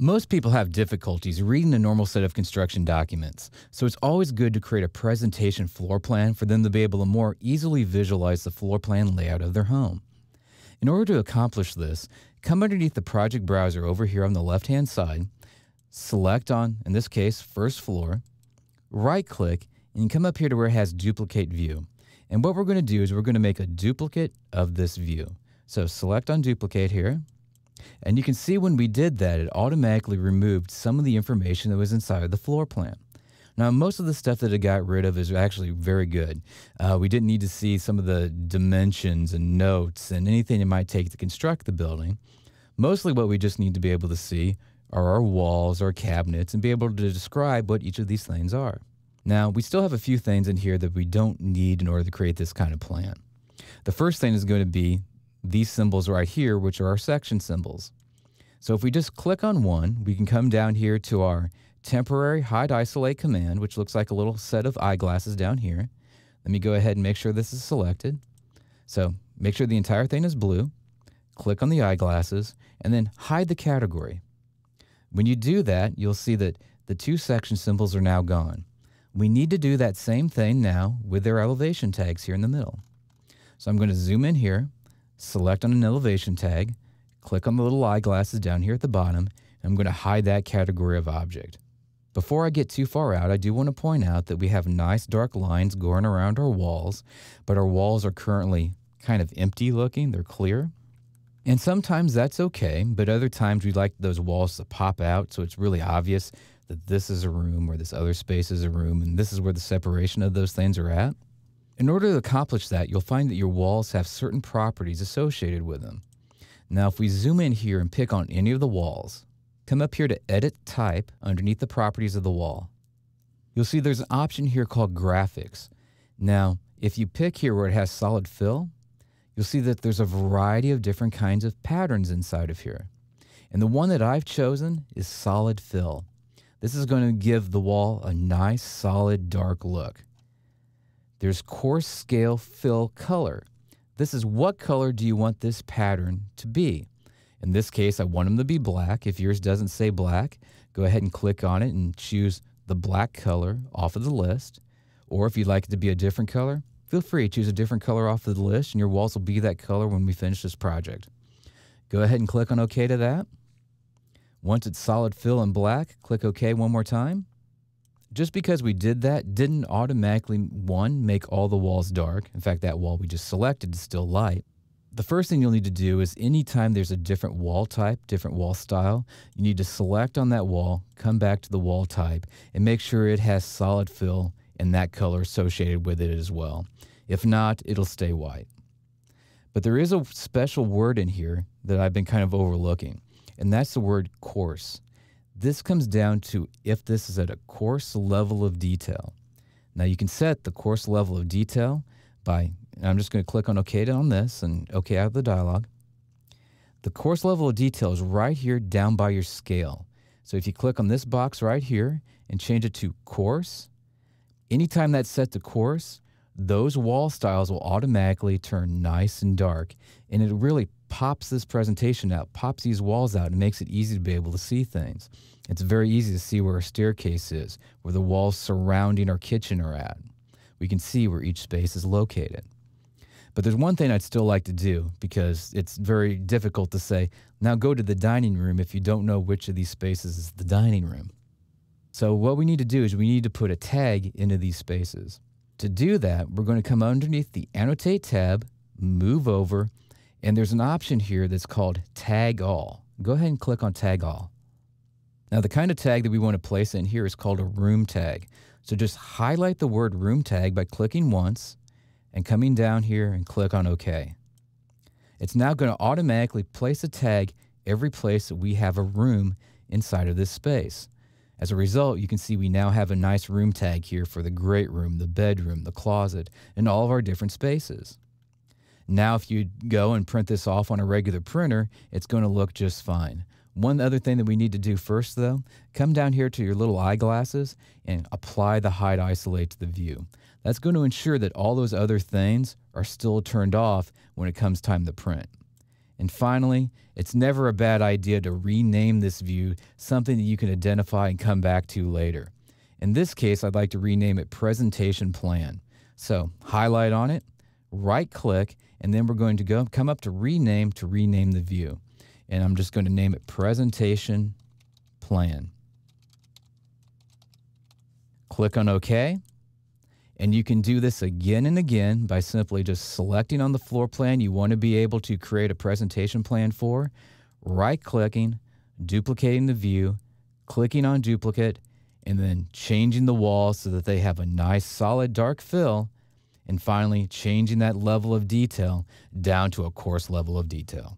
Most people have difficulties reading the normal set of construction documents, so it's always good to create a presentation floor plan for them to be able to more easily visualize the floor plan layout of their home. In order to accomplish this, come underneath the project browser over here on the left-hand side, select on, in this case, first floor, right-click, and come up here to where it has duplicate view. And what we're going to do is we're going to make a duplicate of this view. So select on duplicate here. And you can see when we did that, it automatically removed some of the information that was inside of the floor plan. Now, most of the stuff that it got rid of is actually very good. We didn't need to see some of the dimensions and notes and anything it might take to construct the building. Mostly what we just need to be able to see are our walls, our cabinets, and be able to describe what each of these things are. Now, we still have a few things in here that we don't need in order to create this kind of plan. The first thing is going to be these symbols right here, which are our section symbols. So if we just click on one, we can come down here to our temporary hide isolate command, which looks like a little set of eyeglasses down here. Let me go ahead and make sure this is selected. So make sure the entire thing is blue, click on the eyeglasses, and then hide the category. When you do that, you'll see that the two section symbols are now gone. We need to do that same thing now with their elevation tags here in the middle. So I'm going to zoom in here, select on an elevation tag, click on the little eyeglasses down here at the bottom, and I'm going to hide that category of object. Before I get too far out, I do want to point out that we have nice dark lines going around our walls, but our walls are currently kind of empty looking, they're clear. And sometimes that's okay, but other times we'd like those walls to pop out so it's really obvious that this is a room or this other space is a room, and this is where the separation of those things are at. In order to accomplish that, you'll find that your walls have certain properties associated with them. Now, if we zoom in here and pick on any of the walls, come up here to Edit Type underneath the properties of the wall. You'll see there's an option here called Graphics. Now, if you pick here where it has Solid Fill, you'll see that there's a variety of different kinds of patterns inside of here. And the one that I've chosen is Solid Fill. This is going to give the wall a nice, solid, dark look. There's Coarse Scale Fill Color. This is what color do you want this pattern to be. In this case, I want them to be black. If yours doesn't say black, go ahead and click on it and choose the black color off of the list. Or if you'd like it to be a different color, feel free to choose a different color off of the list, and your walls will be that color when we finish this project. Go ahead and click on OK to that. Once it's solid fill in black, click OK one more time. Just because we did that didn't automatically, one, make all the walls dark. In fact, that wall we just selected is still light. The first thing you'll need to do is anytime there's a different wall type, different wall style, you need to select on that wall, come back to the wall type, and make sure it has solid fill and that color associated with it as well. If not, it'll stay white. But there is a special word in here that I've been kind of overlooking, and that's the word coarse. This comes down to if this is at a coarse level of detail. Now you can set the coarse level of detail by, and I'm just going to click on OK on this and OK out of the dialog. The coarse level of detail is right here down by your scale. So if you click on this box right here and change it to coarse, anytime that's set to coarse, those wall styles will automatically turn nice and dark, and it really pops this presentation out, pops these walls out, and makes it easy to be able to see things. It's very easy to see where our staircase is, where the walls surrounding our kitchen are at. We can see where each space is located. But there's one thing I'd still like to do, because it's very difficult to say, now go to the dining room if you don't know which of these spaces is the dining room. So what we need to do is we need to put a tag into these spaces. To do that, we're going to come underneath the Annotate tab, move over, and there's an option here that's called Tag All. Go ahead and click on Tag All. Now the kind of tag that we want to place in here is called a room tag. So just highlight the word room tag by clicking once and coming down here and click on OK. It's now going to automatically place a tag every place that we have a room inside of this space. As a result, you can see we now have a nice room tag here for the great room, the bedroom, the closet, and all of our different spaces. Now, if you go and print this off on a regular printer, it's going to look just fine. One other thing that we need to do first, though, come down here to your little eyeglasses and apply the hide isolate to the view. That's going to ensure that all those other things are still turned off when it comes time to print. And finally, it's never a bad idea to rename this view something that you can identify and come back to later. In this case, I'd like to rename it Presentation Plan. So highlight on it, right click, and then we're going to come up to rename the view. And I'm just going to name it Presentation Plan. Click on OK. And you can do this again and again by simply just selecting on the floor plan you want to be able to create a presentation plan for, right-clicking, duplicating the view, clicking on duplicate, and then changing the walls so that they have a nice solid dark fill, and finally changing that level of detail down to a coarse level of detail.